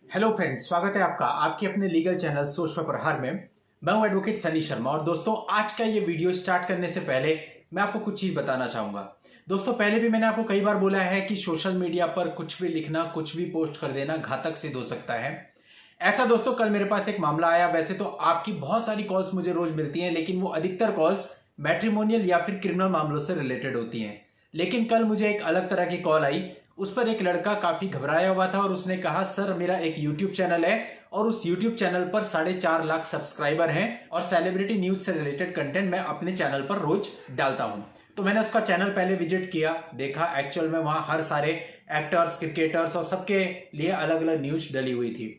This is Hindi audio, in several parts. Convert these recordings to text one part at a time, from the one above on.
हेलो फ्रेंड्स, स्वागत है आपका आपके अपने लीगल चैनल सोच पे प्रहार में। मैं हूं एडवोकेट सनी शर्मा। और दोस्तों, आज का ये वीडियो स्टार्ट करने से पहले मैं आपको कुछ चीज बताना चाहूंगा। दोस्तों, पहले भी मैंने आपको कई बार बोला है कि सोशल मीडिया पर कुछ भी लिखना, कुछ भी पोस्ट कर देना घातक सिद्ध हो सकता है। ऐसा दोस्तों, कल मेरे पास एक मामला आया। वैसे तो आपकी बहुत सारी कॉल्स मुझे रोज मिलती हैं, लेकिन वो अधिकतर कॉल्स मैट्रिमोनियल या फिर क्रिमिनल मामलों से रिलेटेड होती हैं। लेकिन कल मुझे एक अलग तरह की कॉल आई। उस पर एक लड़का काफी घबराया हुआ था और उसने कहा, सर मेरा एक यूट्यूब चैनल है और उस यूट्यूब चैनल पर 4.5 लाख सब्सक्राइबर हैं और सेलिब्रिटी न्यूज से रिलेटेड कंटेंट मैं अपने चैनल पर रोज डालता हूं। तो मैंने उसका चैनल पहले विजिट किया, देखा एक्चुअल में वहां हर सारे एक्टर्स, क्रिकेटर्स और सबके लिए अलग अलग न्यूज डली हुई थी।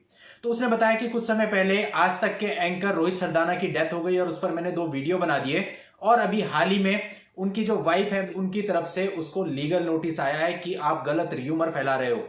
तो उसने बताया कि कुछ समय पहले आज तक के एंकर रोहित सरदाना की डेथ हो गई और उस पर मैंने 2 वीडियो बना दिए। और अभी हाल ही में उनकी जो वाइफ है, उनकी तरफ से उसको लीगल नोटिस आया है कि आप गलत र्यूमर फैला रहे हो।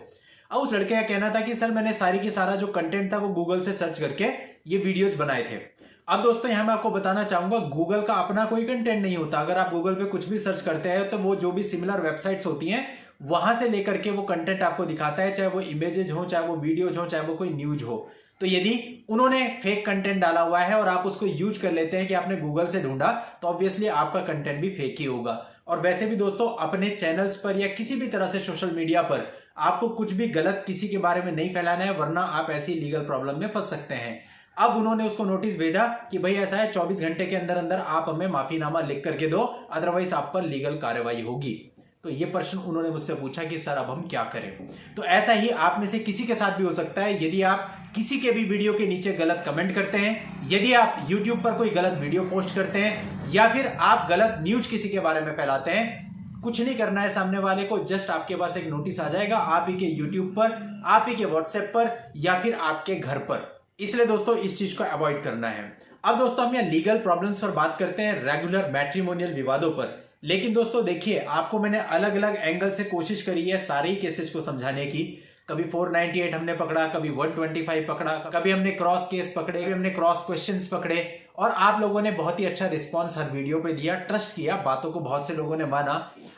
अब उस लड़के का कहना था कि सर मैंने सारी की सारा जो कंटेंट था वो गूगल से सर्च करके ये वीडियोज बनाए थे। अब दोस्तों, यहां मैं आपको बताना चाहूंगा, गूगल का अपना कोई कंटेंट नहीं होता। अगर आप गूगल पे कुछ भी सर्च करते हैं तो वो जो भी सिमिलर वेबसाइट्स होती हैं वहां से लेकर के वो कंटेंट आपको दिखाता है, चाहे वो इमेजेस हो, चाहे वो वीडियोज हो, चाहे वो कोई न्यूज हो। तो यदि उन्होंने फेक कंटेंट डाला हुआ है और आप उसको यूज कर लेते हैं कि आपने गूगल से ढूंढा, तो ऑब्वियसली आपका कंटेंट भी फेक ही होगा। और वैसे भी दोस्तों, अपने चैनल्स पर या किसी भी तरह से सोशल मीडिया पर आपको कुछ भी गलत किसी के बारे में नहीं फैलाना है, वरना आप ऐसी लीगल प्रॉब्लम में फंस सकते हैं। अब उन्होंने उसको नोटिस भेजा कि भाई ऐसा है, 24 घंटे के अंदर अंदर आप हमें माफीनामा लिख करके दो, अदरवाइज आप पर लीगल कार्रवाई होगी। तो ये प्रश्न उन्होंने मुझसे पूछा कि सर अब हम क्या करें। तो ऐसा ही आप में से किसी के साथ भी हो सकता है। यदि आप किसी के भी वीडियो के नीचे गलत कमेंट करते हैं, यदि आप यूट्यूब पर कोई गलत वीडियो पोस्ट करते हैं, या फिर आप गलत न्यूज किसी के बारे में फैलाते हैं, कुछ नहीं करना है सामने वाले को। जस्ट आपके पास एक नोटिस आ जाएगा, आप ही के यूट्यूब पर, आप ही के व्हाट्सएप पर, या फिर आपके घर पर। इसलिए दोस्तों, इस चीज को अवॉइड करना है। अब दोस्तों, हम यहाँ लीगल प्रॉब्लम्स पर बात करते हैं, रेगुलर मैट्रिमोनियल विवादों पर। लेकिन दोस्तों देखिए, आपको मैंने अलग अलग एंगल से कोशिश करी है सारे ही केसेस को समझाने की। कभी 498 हमने पकड़ा, कभी 125 पकड़ा, कभी हमने क्रॉस केस पकड़े, कभी हमने क्रॉस क्वेश्चंस पकड़े। और आप लोगों ने बहुत ही अच्छा रिस्पॉन्स हर वीडियो पे दिया, ट्रस्ट किया, बातों को बहुत से लोगों ने माना।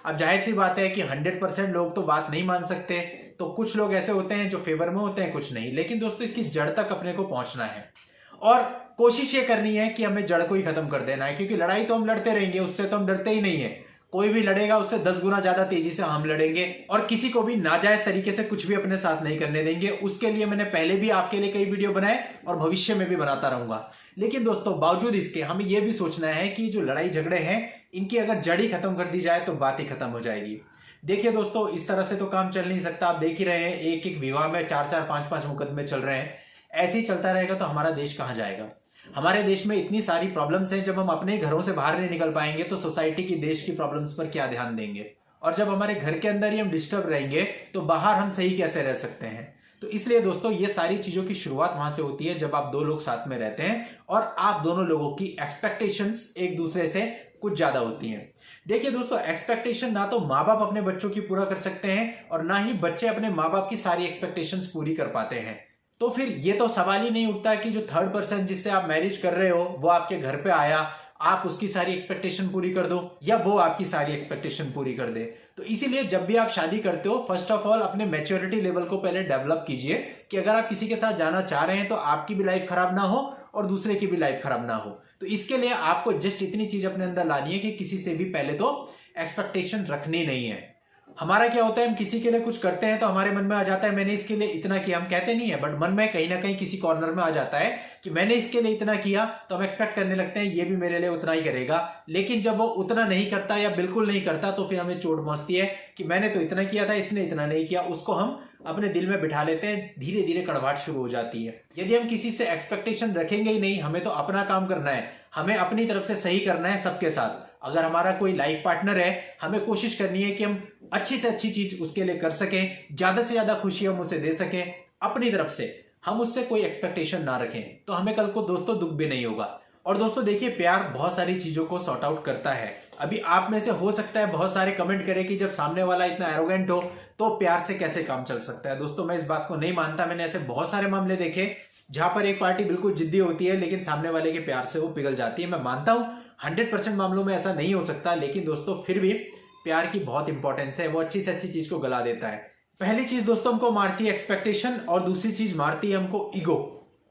अब जाहिर सी बात है कि 100% लोग तो बात नहीं मान सकते, तो कुछ लोग ऐसे होते हैं जो फेवर में होते हैं, कुछ नहीं। लेकिन दोस्तों, इसकी जड़ तक अपने को पहुंचना है और कोशिश ये करनी है कि हमें जड़ को ही खत्म कर देना है। क्योंकि लड़ाई तो हम लड़ते रहेंगे, उससे तो हम डरते ही नहीं है। कोई भी लड़ेगा उससे 10 गुना ज्यादा तेजी से हम लड़ेंगे और किसी को भी नाजायज तरीके से कुछ भी अपने साथ नहीं करने देंगे। उसके लिए मैंने पहले भी आपके लिए कई वीडियो बनाए और भविष्य में भी बनाता रहूंगा। लेकिन दोस्तों, बावजूद इसके हमें यह भी सोचना है कि जो लड़ाई झगड़े हैं, इनकी अगर जड़ ही खत्म कर दी जाए तो बात ही खत्म हो जाएगी। देखिए दोस्तों, इस तरह से तो काम चल नहीं सकता। आप देख ही रहे हैं, एक एक विवाह में 4-4, 5-5 मुकदमे चल रहे हैं। ऐसे ही चलता रहेगा तो हमारा देश कहां जाएगा। हमारे देश में इतनी सारी प्रॉब्लम्स हैं, जब हम अपने घरों से बाहर नहीं निकल पाएंगे तो सोसाइटी की, देश की प्रॉब्लम्स पर क्या ध्यान देंगे। और जब हमारे घर के अंदर ही हम डिस्टर्ब रहेंगे तो बाहर हम सही कैसे रह सकते हैं। तो इसलिए दोस्तों, ये सारी चीजों की शुरुआत वहां से होती है जब आप 2 लोग साथ में रहते हैं और आप दोनों लोगों की एक्सपेक्टेशंस एक दूसरे से कुछ ज्यादा होती हैं। देखिए दोस्तों, एक्सपेक्टेशन ना तो माँ बाप अपने बच्चों की पूरा कर सकते हैं और ना ही बच्चे अपने माँ बाप की सारी एक्सपेक्टेशंस पूरी कर पाते हैं। तो फिर ये तो सवाल ही नहीं उठता कि जो थर्ड पर्सन जिससे आप मैरिज कर रहे हो वो आपके घर पे आया, आप उसकी सारी एक्सपेक्टेशन पूरी कर दो या वो आपकी सारी एक्सपेक्टेशन पूरी कर दे। तो इसीलिए जब भी आप शादी करते हो, फर्स्ट ऑफ ऑल अपने मैच्योरिटी लेवल को पहले डेवलप कीजिए कि अगर आप किसी के साथ जाना चाह रहे हैं तो आपकी भी लाइफ खराब ना हो और दूसरे की भी लाइफ खराब ना हो। तो इसके लिए आपको जस्ट इतनी चीज अपने अंदर लानी है कि किसी से भी पहले तो एक्सपेक्टेशन रखनी नहीं है। हमारा क्या होता है, हम किसी के लिए कुछ करते हैं तो हमारे मन में आ जाता है मैंने इसके लिए इतना किया। हम कहते नहीं है, बट मन में कहीं ना कहीं किसी कॉर्नर में आ जाता है कि मैंने इसके लिए इतना किया, तो हम एक्सपेक्ट करने लगते हैं ये भी मेरे लिए उतना ही करेगा। लेकिन जब वो उतना नहीं करता या बिल्कुल नहीं करता तो फिर हमें चोट पहुंचती है कि मैंने तो इतना किया था, इसने इतना नहीं किया। उसको हम अपने दिल में बिठा लेते हैं, धीरे धीरे कड़वाहट शुरू हो जाती है। यदि हम किसी से एक्सपेक्टेशन रखेंगे ही नहीं, हमें तो अपना काम करना है, हमें अपनी तरफ से सही करना है सबके साथ। अगर हमारा कोई लाइफ पार्टनर है, हमें कोशिश करनी है कि हम अच्छी से अच्छी चीज उसके लिए कर सकें, ज्यादा से ज्यादा खुशी हम उसे दे सकें अपनी तरफ से। हम उससे कोई एक्सपेक्टेशन ना रखें तो हमें कल को दोस्तों दुख भी नहीं होगा। और दोस्तों देखिए, प्यार बहुत सारी चीजों को सॉर्ट आउट करता है। अभी आप में से हो सकता है बहुत सारे कमेंट करें कि जब सामने वाला इतना एरोगेंट हो तो प्यार से कैसे काम चल सकता है। दोस्तों, मैं इस बात को नहीं मानता। मैंने ऐसे बहुत सारे मामले देखे जहां पर एक पार्टी बिल्कुल जिद्दी होती है लेकिन सामने वाले के प्यार से वो पिघल जाती है। मैं मानता हूं 100% मामलों में ऐसा नहीं हो सकता, लेकिन दोस्तों फिर भी प्यार की बहुत इंपॉर्टेंस है। वो अच्छी से अच्छी चीज को गला देता है। पहली चीज दोस्तों हमको मारती है एक्सपेक्टेशन, और दूसरी चीज मारती है हमको ईगो।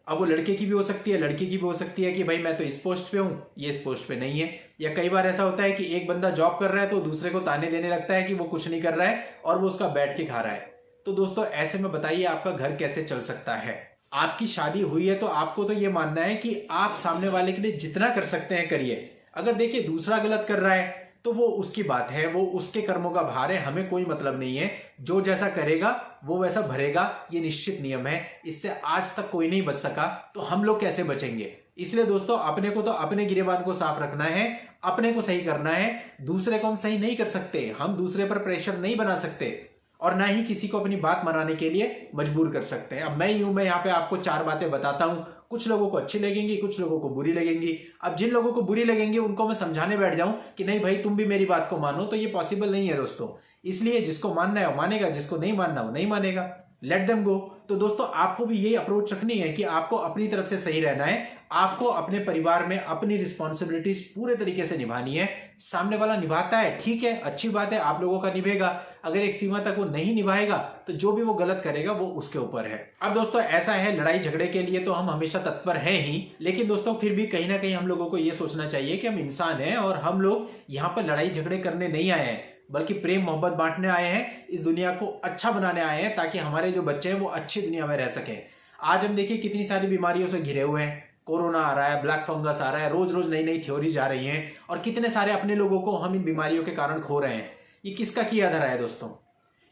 अब वो लड़के की भी हो सकती है, लड़की की भी हो सकती है कि भाई मैं तो इस पोस्ट पे हूं, ये इस पोस्ट पे नहीं है। या कई बार ऐसा होता है कि एक बंदा जॉब कर रहा है तो दूसरे को ताने देने लगता है कि वो कुछ नहीं कर रहा है और वो उसका बैठ के खा रहा है। तो दोस्तों ऐसे में बताइए आपका घर कैसे चल सकता है। आपकी शादी हुई है तो आपको तो ये मानना है कि आप सामने वाले के लिए जितना कर सकते हैं करिए। अगर देखिए दूसरा गलत कर रहा है तो वो उसकी बात है, वो उसके कर्मों का भार है, हमें कोई मतलब नहीं है। जो जैसा करेगा वो वैसा भरेगा, ये निश्चित नियम है। इससे आज तक कोई नहीं बच सका, तो हम लोग कैसे बचेंगे। इसलिए दोस्तों अपने को तो अपने गिरेबान को साफ रखना है, अपने को सही करना है। दूसरे को हम सही नहीं कर सकते, हम दूसरे पर प्रेशर नहीं बना सकते और ना ही किसी को अपनी बात मनाने के लिए मजबूर कर सकते हैं। अब मैं यहाँ पे आपको 4 बातें बताता हूं, कुछ लोगों को अच्छी लगेंगी, कुछ लोगों को बुरी लगेंगी। अब जिन लोगों को बुरी लगेंगी उनको मैं समझाने बैठ जाऊं कि नहीं भाई तुम भी मेरी बात को मानो, तो ये पॉसिबल नहीं है दोस्तों। इसलिए जिसको मानना है वो मानेगा, जिसको नहीं मानना वो नहीं मानेगा, लेट देम गो। तो दोस्तों आपको भी यही अप्रोच रखनी है कि आपको अपनी तरफ से सही रहना है, आपको अपने परिवार में अपनी रिस्पॉन्सिबिलिटीज पूरे तरीके से निभानी है। सामने वाला निभाता है ठीक है, अच्छी बात है, आप लोगों का निभेगा। अगर एक सीमा तक वो नहीं निभाएगा तो जो भी वो गलत करेगा वो उसके ऊपर है। अब दोस्तों ऐसा है, लड़ाई झगड़े के लिए तो हम हमेशा तत्पर हैं ही, लेकिन दोस्तों फिर भी कहीं ना कहीं हम लोगों को ये सोचना चाहिए कि हम इंसान हैं और हम लोग यहाँ पर लड़ाई झगड़े करने नहीं आए हैं, बल्कि प्रेम मोहब्बत बांटने आए हैं, इस दुनिया को अच्छा बनाने आए हैं, ताकि हमारे जो बच्चे हैं वो अच्छी दुनिया में रह सके। आज हम देखिए कितनी सारी बीमारियों से घिरे हुए हैं, कोरोना आ रहा है, ब्लैक फंगस आ रहा है, रोज रोज नई नई थ्योरीज आ रही हैं और कितने सारे अपने लोगों को हम इन बीमारियों के कारण खो रहे हैं। ये किसका किया धरा है दोस्तों?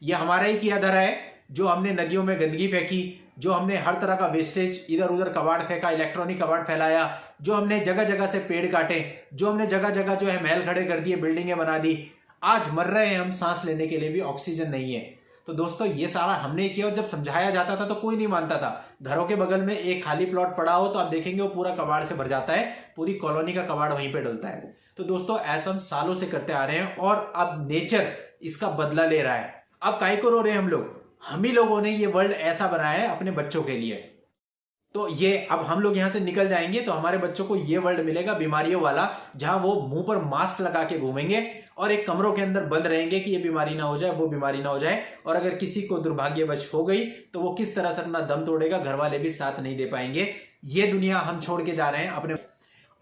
ये हमारा ही किया धरा है, जो हमने नदियों में गंदगी फेंकी, जो हमने हर तरह का वेस्टेज इधर उधर कबाड़ फेंका, इलेक्ट्रॉनिक कबाड़ फैलाया, जो हमने जगह जगह से पेड़ काटे, जो हमने जगह जगह जो है महल खड़े कर दिए, बिल्डिंगें बना दी। आज मर रहे हैं हम, सांस लेने के लिए भी ऑक्सीजन नहीं है। तो दोस्तों ये सारा हमने किया और जब समझाया जाता था तो कोई नहीं मानता था। घरों के बगल में एक खाली प्लॉट पड़ा हो तो आप देखेंगे वो पूरा कबाड़ से भर जाता है, पूरी कॉलोनी का कबाड़ वहीं पे डलता है। तो दोस्तों ऐसा हम सालों से करते आ रहे हैं और अब नेचर इसका बदला ले रहा है। अब काहे को रो रहे हैं हम लोग? हम ही लोगों ने ये वर्ल्ड ऐसा बनाया है अपने बच्चों के लिए। तो ये अब हम लोग यहां से निकल जाएंगे तो हमारे बच्चों को ये वर्ल्ड मिलेगा बीमारियों वाला, जहां वो मुंह पर मास्क लगा के घूमेंगे और एक कमरों के अंदर बंद रहेंगे कि ये बीमारी ना हो जाए, वो बीमारी ना हो जाए। और अगर किसी को दुर्भाग्यवश हो गई तो वो किस तरह से अपना दम तोड़ेगा, घर वाले भी साथ नहीं दे पाएंगे। ये दुनिया हम छोड़ के जा रहे हैं अपने।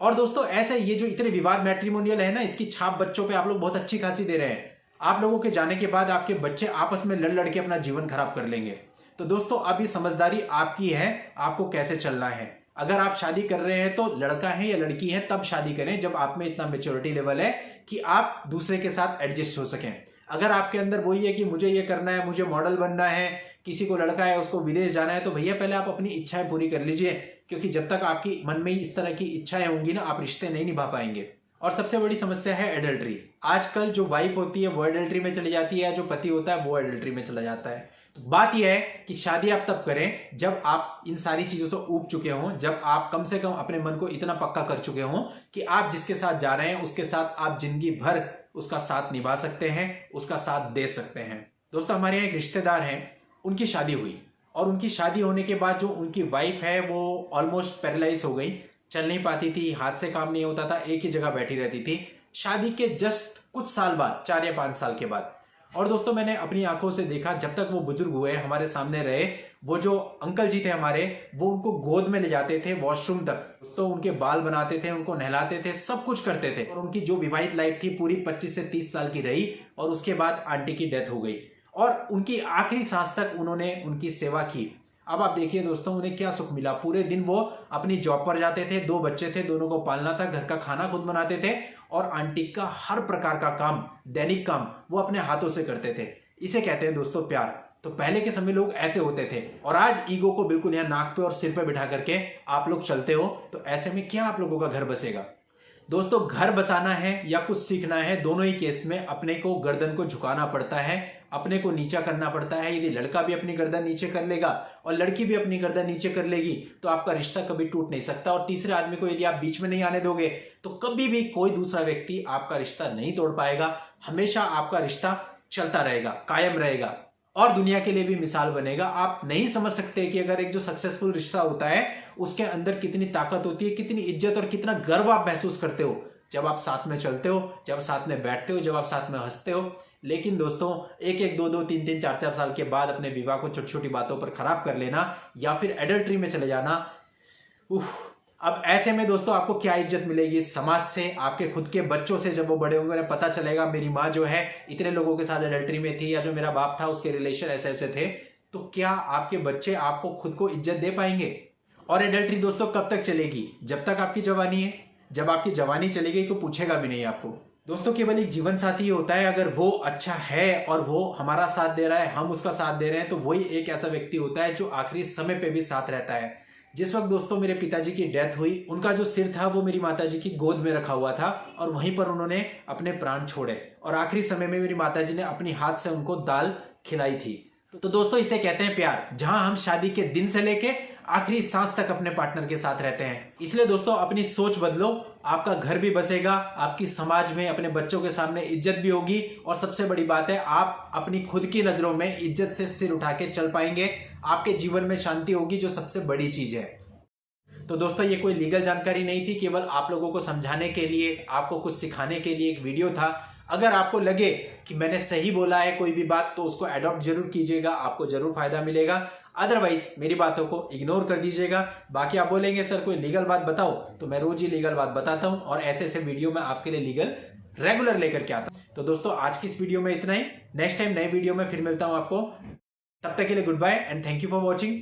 और दोस्तों ऐसे ये जो इतने विवाद मैट्रिमोनियल है ना, इसकी छाप बच्चों पे आप लोग बहुत अच्छी खासी दे रहे हैं। आप लोगों के जाने के बाद आपके बच्चे आपस में लड़ लड़ के अपना जीवन खराब कर लेंगे। तो दोस्तों अब ये समझदारी आपकी है, आपको कैसे चलना है। अगर आप शादी कर रहे हैं तो लड़का है या लड़की है तब शादी करें जब आप में इतना मेच्योरिटी लेवल है कि आप दूसरे के साथ एडजस्ट हो सकें। अगर आपके अंदर वही है कि मुझे ये करना है, मुझे मॉडल बनना है, किसी को लड़का है उसको विदेश जाना है, तो भैया पहले आप अपनी इच्छाएं पूरी कर लीजिए, क्योंकि जब तक आपकी मन में ही इस तरह की इच्छाएं होंगी ना, आप रिश्ते नहीं निभा पाएंगे। और सबसे बड़ी समस्या है एडल्ट्री। आजकल जो वाइफ होती है वो एडल्ट्री में चली जाती है, जो पति होता है वो एडल्ट्री में चला जाता है। तो बात यह है कि शादी आप तब करें जब आप इन सारी चीजों से ऊब चुके हों, जब आप कम से कम अपने मन को इतना पक्का कर चुके हों कि आप जिसके साथ जा रहे हैं उसके साथ आप जिंदगी भर उसका साथ निभा सकते हैं, उसका साथ दे सकते हैं। दोस्तों हमारे यहाँ एक रिश्तेदार हैं, उनकी शादी हुई और उनकी शादी होने के बाद जो उनकी वाइफ है वो ऑलमोस्ट पैरालाइज हो गई, चल नहीं पाती थी, हाथ से काम नहीं होता था, एक ही जगह बैठी रहती थी। शादी के जस्ट कुछ साल बाद, 4 या 5 साल के बाद। और दोस्तों मैंने अपनी आंखों से देखा, जब तक वो बुजुर्ग हुए हमारे सामने रहे, वो जो अंकल जी थे हमारे, वो उनको गोद में ले जाते थे वॉशरूम तक, तो उनके बाल बनाते थे, उनको नहलाते थे, सब कुछ करते थे। और उनकी जो विवाहित लाइफ थी पूरी 25 से 30 साल की रही और उसके बाद आंटी की डेथ हो गई और उनकी आखिरी सांस तक उन्होंने उनकी सेवा की। अब आप देखिए दोस्तों उन्हें क्या सुख मिला। पूरे दिन वो अपनी जॉब पर जाते थे, 2 बच्चे थे, दोनों को पालना था, घर का खाना खुद बनाते थे और आंटी का हर प्रकार का काम, दैनिक काम वो अपने हाथों से करते थे। इसे कहते हैं दोस्तों प्यार। तो पहले के समय लोग ऐसे होते थे और आज ईगो को बिल्कुल यहाँ नाक पे और सिर पे बिठा करके आप लोग चलते हो, तो ऐसे में क्या आप लोगों का घर बसेगा? दोस्तों घर बसाना है या कुछ सीखना है, दोनों ही केस में अपने को गर्दन को झुकाना पड़ता है, अपने को नीचा करना पड़ता है। यदि लड़का भी अपनी गर्दन नीचे कर लेगा और लड़की भी अपनी गर्दन नीचे कर लेगी तो आपका रिश्ता कभी टूट नहीं सकता। और तीसरे आदमी को यदि आप बीच में नहीं आने दोगे तो कभी भी कोई दूसरा व्यक्ति आपका रिश्ता नहीं तोड़ पाएगा। हमेशा आपका रिश्ता चलता रहेगा, कायम रहेगा और दुनिया के लिए भी मिसाल बनेगा। आप नहीं समझ सकते कि अगर एक जो सक्सेसफुल रिश्ता होता है उसके अंदर कितनी ताकत होती है, कितनी इज्जत और कितना गर्व आप महसूस करते हो जब आप साथ में चलते हो, जब साथ में बैठते हो, जब आप साथ में हंसते हो। लेकिन दोस्तों एक एक दो दो तीन तीन चार चार साल के बाद अपने विवाह को छोटी छोटी बातों पर खराब कर लेना या फिर एडल्ट्री में चले जाना, अब ऐसे में दोस्तों आपको क्या इज्जत मिलेगी समाज से, आपके खुद के बच्चों से। जब वो बड़े होंगे उन्हें पता चलेगा मेरी माँ जो है इतने लोगों के साथ एडल्ट्री में थी, या जो मेरा बाप था उसके रिलेशन ऐसे ऐसे थे, तो क्या आपके बच्चे आपको खुद को इज्जत दे पाएंगे? और एडल्ट्री दोस्तों कब तक चलेगी? जब तक आपकी जवानी है। जब आपकी जवानी चलेगी तो पूछेगा भी नहीं आपको। दोस्तों केवल एक जीवन साथी होता है, अगर वो अच्छा है और वो हमारा साथ दे रहा है, हम उसका साथ दे रहे हैं, तो वही एक ऐसा व्यक्ति होता है जो आखिरी समय पे भी साथ रहता है। जिस वक्त दोस्तों मेरे पिताजी की डेथ हुई, उनका जो सिर था वो मेरी माताजी की गोद में रखा हुआ था और वहीं पर उन्होंने अपने प्राण छोड़े और आखिरी समय में मेरी माताजी ने अपनी हाथ से उनको दाल खिलाई थी। तो दोस्तों इसे कहते हैं प्यार, जहां हम शादी के दिन से लेके आखिरी सांस तक अपने पार्टनर के साथ रहते हैं। इसलिए दोस्तों अपनी सोच बदलो, आपका घर भी बसेगा, आपकी समाज में अपने बच्चों के सामने इज्जत भी होगी, और सबसे बड़ी बात है आप अपनी खुद की नजरों में इज्जत से सिर उठा के चल पाएंगे। आपके जीवन में शांति होगी, जो सबसे बड़ी चीज है। तो दोस्तों ये कोई लीगल जानकारी नहीं थी, केवल आप लोगों को समझाने के लिए, आपको कुछ सिखाने के लिए एक वीडियो था। अगर आपको लगे कि मैंने सही बोला है कोई भी बात, तो उसको अडॉप्ट जरूर कीजिएगा, आपको जरूर फायदा मिलेगा। अदरवाइज मेरी बातों को इग्नोर कर दीजिएगा। बाकी आप बोलेंगे सर कोई लीगल बात बताओ, तो मैं रोज ही लीगल बात बताता हूं और ऐसे ऐसे वीडियो में आपके लिए लीगल रेगुलर लेकर के आता हूं। तो दोस्तों आज की इस वीडियो में इतना ही। नेक्स्ट टाइम नई वीडियो में फिर मिलता हूं आपको। तब तक के लिए good bye and thank you for watching.